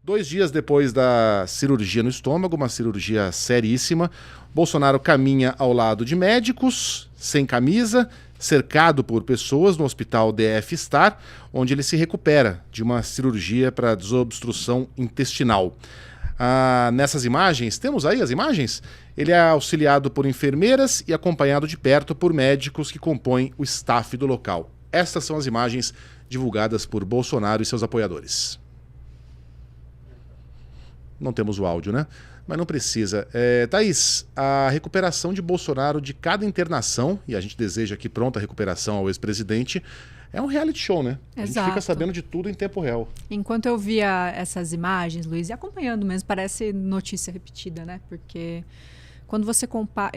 2 dias depois da cirurgia no estômago, uma cirurgia seríssima, Bolsonaro caminha ao lado de médicos, sem camisa, cercado por pessoas no hospital DF Star, onde ele se recupera de uma cirurgia para desobstrução intestinal. Nessas imagens, temos aí as imagens? Ele é auxiliado por enfermeiras e acompanhado de perto por médicos que compõem o staff do local. Estas são as imagens divulgadas por Bolsonaro e seus apoiadores. Não temos o áudio, né? Mas não precisa. Thaís, a recuperação de Bolsonaro de cada internação, e a gente deseja aqui pronta recuperação ao ex-presidente, é um reality show, né? Exato. A gente fica sabendo de tudo em tempo real. Enquanto eu via essas imagens, Luiz, e acompanhando mesmo, parece notícia repetida, né? Porque quando você compara...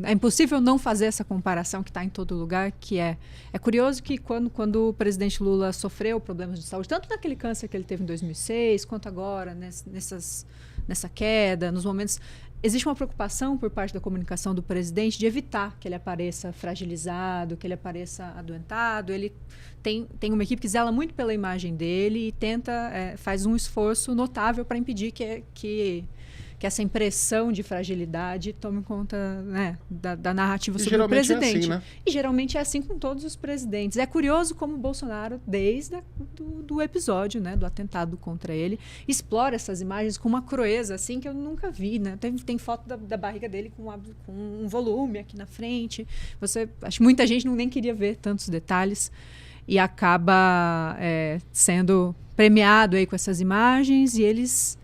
É impossível não fazer essa comparação que está em todo lugar, que é curioso que quando o presidente Lula sofreu problemas de saúde, tanto naquele câncer que ele teve em 2006, quanto agora, nessa queda, nos momentos... Existe uma preocupação por parte da comunicação do presidente de evitar que ele apareça fragilizado, que ele apareça adoentado. Ele tem uma equipe que zela muito pela imagem dele e faz um esforço notável para impedir que essa impressão de fragilidade tome conta, né, da narrativa sobre o presidente. É assim, né? E geralmente é assim com todos os presidentes. É curioso como o Bolsonaro, desde do episódio, né, do atentado contra ele, explora essas imagens com uma crueza assim que eu nunca vi, né? Tem foto da barriga dele com um volume aqui na frente. Acho que muita gente nem queria ver tantos detalhes e acaba sendo premiado aí com essas imagens, e eles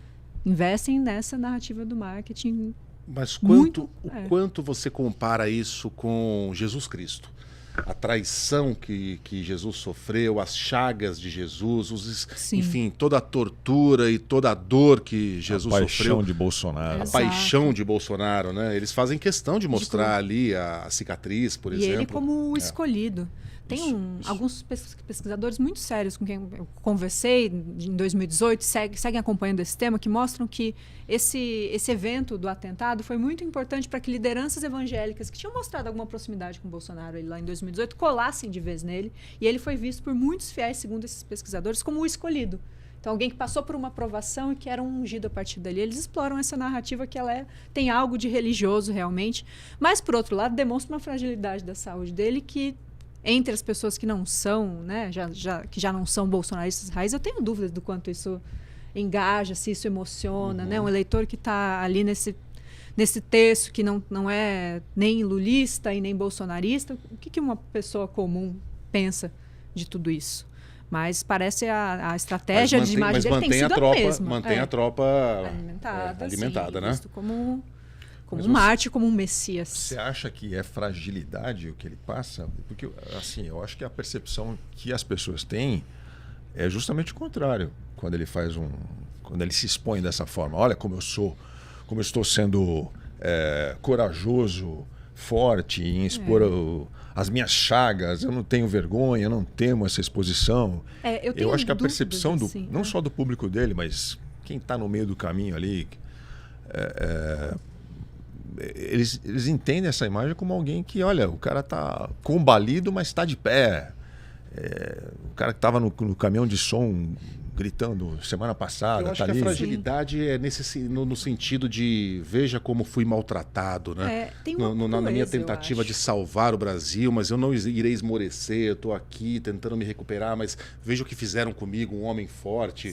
investem nessa narrativa do marketing. Mas quanto você compara isso com Jesus Cristo? A traição que Jesus sofreu, as chagas de Jesus, enfim, toda a tortura e toda a dor que Jesus sofreu. A paixão de Bolsonaro. A paixão de Bolsonaro, né? Eles fazem questão de mostrar ali a cicatriz, por exemplo. E ele como o escolhido. Tem alguns pesquisadores muito sérios com quem eu conversei em 2018, seguem acompanhando esse tema, que mostram que esse evento do atentado foi muito importante para que lideranças evangélicas que tinham mostrado alguma proximidade com o Bolsonaro lá em 2018 colassem de vez nele, e ele foi visto por muitos fiéis, segundo esses pesquisadores, como o escolhido. Então, alguém que passou por uma provação e que era ungido a partir dali. Eles exploram essa narrativa que tem algo de religioso realmente, mas, por outro lado, demonstra uma fragilidade da saúde dele que, entre as pessoas que não são, né, que já não são bolsonaristas raiz, eu tenho dúvidas do quanto isso engaja, se isso emociona, né? Um eleitor que está ali nesse terço que não é nem lulista e nem bolsonarista, o que uma pessoa comum pensa de tudo isso? Mas parece a estratégia de imagem dele tem sido a mesma. Mantém a tropa alimentada, né? Visto como um Marte, como um Messias. Você acha que é fragilidade o que ele passa? Porque, assim, eu acho que a percepção que as pessoas têm é justamente o contrário. Quando ele quando ele se expõe dessa forma. Olha como eu estou sendo corajoso, forte em expor as minhas chagas. Eu não tenho vergonha, eu não temo essa exposição. Eu acho que a percepção assim, não só do público dele, mas quem está no meio do caminho ali... Eles entendem essa imagem como alguém que, olha, o cara está combalido, mas está de pé. O cara que estava no caminhão de som gritando semana passada. Eu acho que a fragilidade é no sentido de veja como fui maltratado, né? Na minha tentativa de salvar o Brasil, mas eu não irei esmorecer, eu estou aqui tentando me recuperar, mas veja o que fizeram comigo, um homem forte.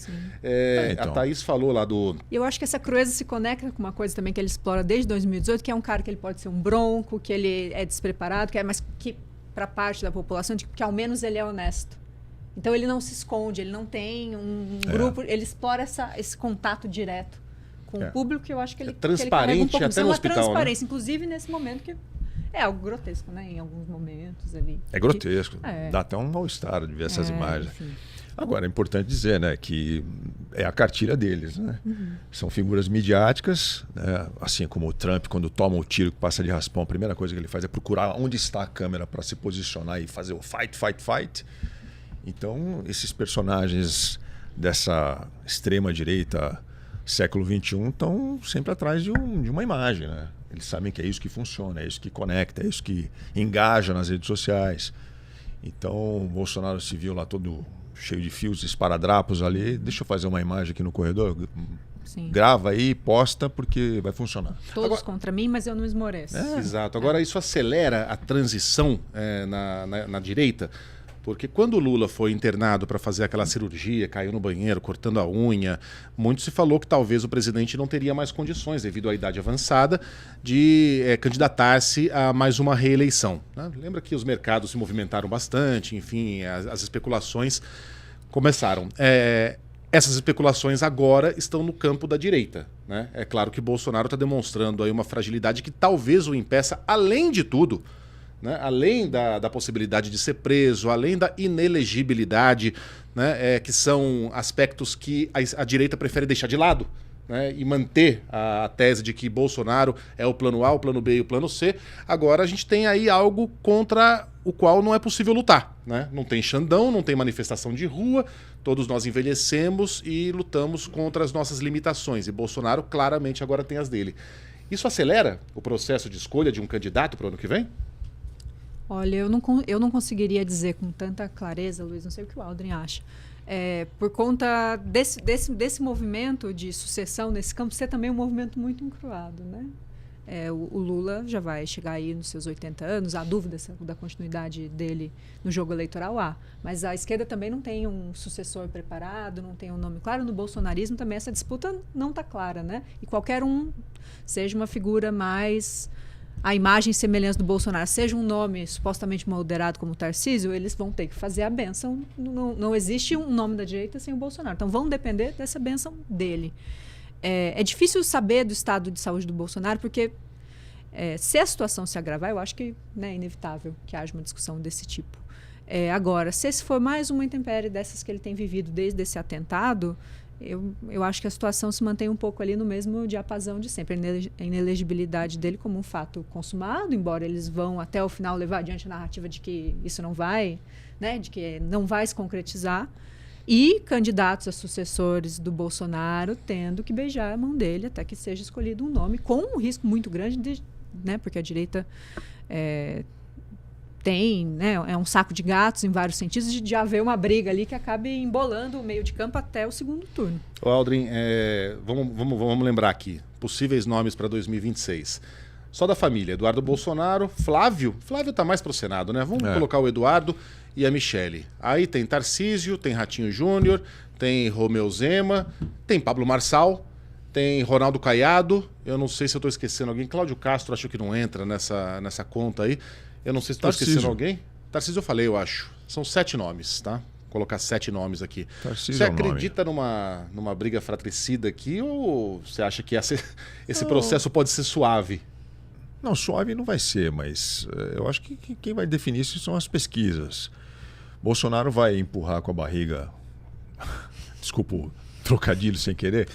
Então. A Thaís falou lá do... Eu acho que essa crueza se conecta com uma coisa também que ele explora desde 2018, que é um cara que ele pode ser um bronco, que ele é despreparado, mas que para parte da população, que ao menos ele é honesto. Então ele não se esconde, ele não tem um grupo, ele explora esse contato direto com o público, que eu acho que ele transparente, que ele até no hospital, transparência, né? Inclusive nesse momento que é algo grotesco, né? Em alguns momentos ali. É grotesco, dá até um mal-estar de ver essas imagens. Enfim. Agora, é importante dizer, né, que é a cartilha deles, né? São figuras midiáticas, né? Assim como o Trump, quando toma o tiro que passa de raspão, a primeira coisa que ele faz é procurar onde está a câmera para se posicionar e fazer o fight, fight, fight. Então, esses personagens dessa extrema-direita século XXI estão sempre atrás de uma imagem, né? Eles sabem que é isso que funciona, é isso que conecta, é isso que engaja nas redes sociais. Então, o Bolsonaro se viu lá todo cheio de fios, esparadrapos ali. Deixa eu fazer uma imagem aqui no corredor. Sim. Grava aí, posta, porque vai funcionar. Todos contra mim, mas eu não esmoreço. Exato. Agora, isso acelera a transição na direita, porque quando o Lula foi internado para fazer aquela cirurgia, caiu no banheiro, cortando a unha, muito se falou que talvez o presidente não teria mais condições, devido à idade avançada, de candidatar-se a mais uma reeleição, né? Lembra que os mercados se movimentaram bastante, enfim, as especulações começaram. Essas especulações agora estão no campo da direita, né? É claro que Bolsonaro está demonstrando aí uma fragilidade que talvez o impeça, além de tudo, né? Além da possibilidade de ser preso, além da inelegibilidade, né? Que são aspectos que a direita prefere deixar de lado, né? E manter a tese de que Bolsonaro é o plano A, o plano B e o plano C. Agora a gente tem aí algo contra o qual não é possível lutar, né? Não tem Xandão, não tem manifestação de rua, todos nós envelhecemos e lutamos contra as nossas limitações. E Bolsonaro claramente agora tem as dele. Isso acelera o processo de escolha de um candidato para o ano que vem? Olha, eu não conseguiria dizer com tanta clareza, Luiz, não sei o que o Aldrin acha. Por conta desse movimento de sucessão nesse campo ser também um movimento muito encruado, né? O Lula já vai chegar aí nos seus 80 anos, há dúvida da continuidade dele no jogo eleitoral, mas a esquerda também não tem um sucessor preparado, não tem um nome claro. No bolsonarismo também essa disputa não está clara, né? E qualquer um, seja uma figura mais a imagem e semelhança do Bolsonaro, seja um nome supostamente moderado como Tarcísio, eles vão ter que fazer a bênção. Não existe um nome da direita sem o Bolsonaro. Então vão depender dessa bênção dele. É difícil saber do estado de saúde do Bolsonaro, porque se a situação se agravar, eu acho que, né, é inevitável que haja uma discussão desse tipo. Agora, se esse for mais uma intempérie dessas que ele tem vivido desde esse atentado, eu acho que a situação se mantém um pouco ali no mesmo diapasão de sempre. A inelegibilidade dele como um fato consumado, embora eles vão até o final levar adiante a narrativa de que isso não vai, né, de que não vai se concretizar, e candidatos a sucessores do Bolsonaro tendo que beijar a mão dele até que seja escolhido um nome, com um risco muito grande, né, porque a direita tem, né, é um saco de gatos em vários sentidos, de haver uma briga ali que acabe embolando o meio de campo até o segundo turno. Ô Aldrin, vamos lembrar aqui, possíveis nomes para 2026. Só da família, Eduardo Bolsonaro, Flávio está mais pro Senado, né? Vamos colocar o Eduardo e a Michele. Aí tem Tarcísio, tem Ratinho Júnior, tem Romeu Zema, tem Pablo Marçal, tem Ronaldo Caiado, eu não sei se eu estou esquecendo alguém, Cláudio Castro acho que não entra nessa conta aí, eu não sei se estou esquecendo alguém. Tarcísio eu falei, eu acho. São 7 nomes, tá? Vou colocar 7 nomes aqui. Tarcísio você acredita numa briga fratricida aqui ou você acha que esse processo pode ser suave? Não, suave não vai ser, mas eu acho que quem vai definir isso são as pesquisas. Bolsonaro vai empurrar com a barriga, desculpa o trocadilho sem querer,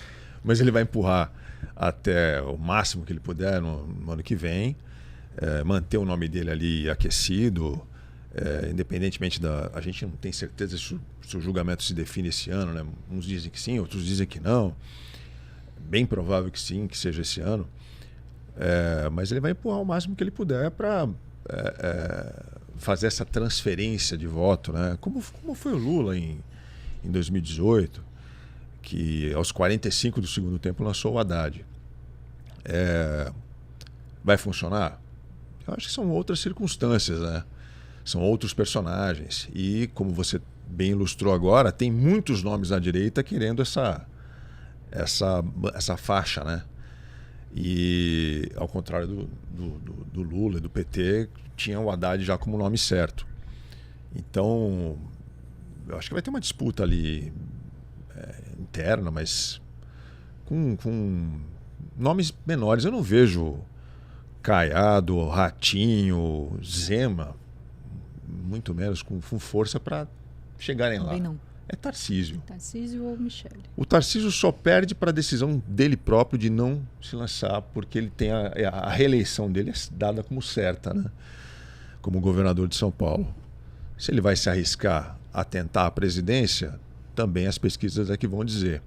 mas ele vai empurrar até o máximo que ele puder no ano que vem, manter o nome dele ali aquecido, independentemente da... A gente não tem certeza se o julgamento se define esse ano, né? Uns dizem que sim, outros dizem que não. Bem provável que sim, que seja esse ano. Mas ele vai empurrar o máximo que ele puder para fazer essa transferência de voto, né? Como foi o Lula em 2018, que aos 45 do segundo tempo lançou o Haddad. Vai funcionar? Eu acho que são outras circunstâncias, né? São outros personagens. E, como você bem ilustrou agora, tem muitos nomes à direita querendo essa faixa, né? E, ao contrário do Lula e do PT, tinha o Haddad já como nome certo. Então, eu acho que vai ter uma disputa ali interna, mas com nomes menores. Eu não vejo Caiado, Ratinho, Zema, muito menos com força para chegarem lá. Também não. É Tarcísio. Tarcísio ou Michele. O Tarcísio só perde para a decisão dele próprio de não se lançar, porque ele tem a reeleição dele é dada como certa, né? Como governador de São Paulo. Se ele vai se arriscar a tentar a presidência, também as pesquisas é que vão dizer.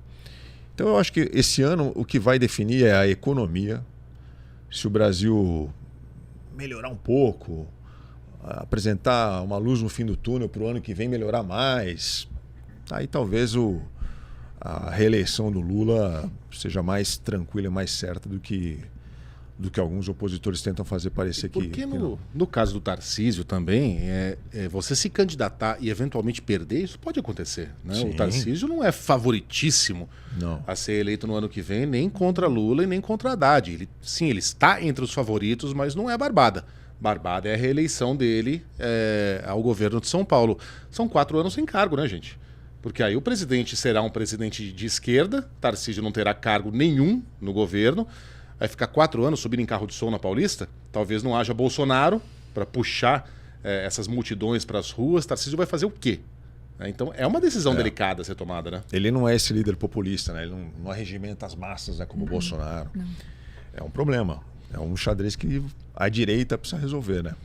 Então eu acho que esse ano o que vai definir é a economia. Se o Brasil melhorar um pouco, apresentar uma luz no fim do túnel para o ano que vem melhorar mais, aí talvez a reeleição do Lula seja mais tranquila e mais certa do que alguns opositores tentam fazer parecer que... Porque no caso do Tarcísio também, você se candidatar e eventualmente perder, isso pode acontecer. Né? O Tarcísio não é favoritíssimo a ser eleito no ano que vem, nem contra Lula e nem contra Haddad. Ele está entre os favoritos, mas não é barbada. Barbada é a reeleição dele ao governo de São Paulo. São 4 anos sem cargo, né, gente? Porque aí o presidente será um presidente de esquerda, Tarcísio não terá cargo nenhum no governo, vai ficar 4 anos subindo em carro de som na Paulista, talvez não haja Bolsonaro para puxar essas multidões para as ruas, Tarcísio vai fazer o quê? Então é uma decisão delicada a ser tomada, né? Ele não é esse líder populista, né? Ele não arregimenta as massas, né, como o Bolsonaro. É um problema, é um xadrez que a direita precisa resolver, né?